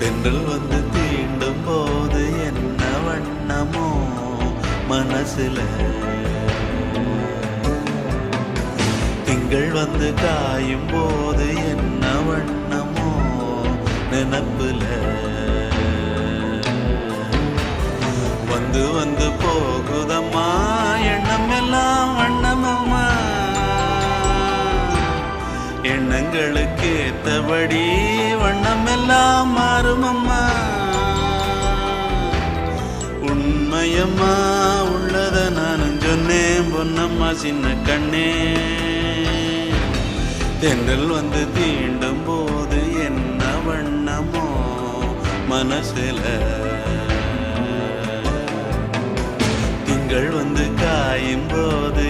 தென்றல் வந்து தீண்டும் போது என்ன வண்ணமோ மனசுல, திங்கள் வந்து காயும் போது என்ன வண்ணமோ நினப்புல, வந்து வந்து போகுதம்மா எண்ணம் எல்லாம் வண்ணமம்மா, எண்ணங்களுக்கு ஏத்தபடி வண்ணம் எல்லாம் மாறுமம்மா. உண்மையம்மா உள்ளத நானும் சொன்னேன் பொன்னம்மா சின்ன கண்ணே, தென்றல் வந்து தீண்டும் போது என்ன வண்ணமோ மனசுல, திங்கள் வந்து காயும் போது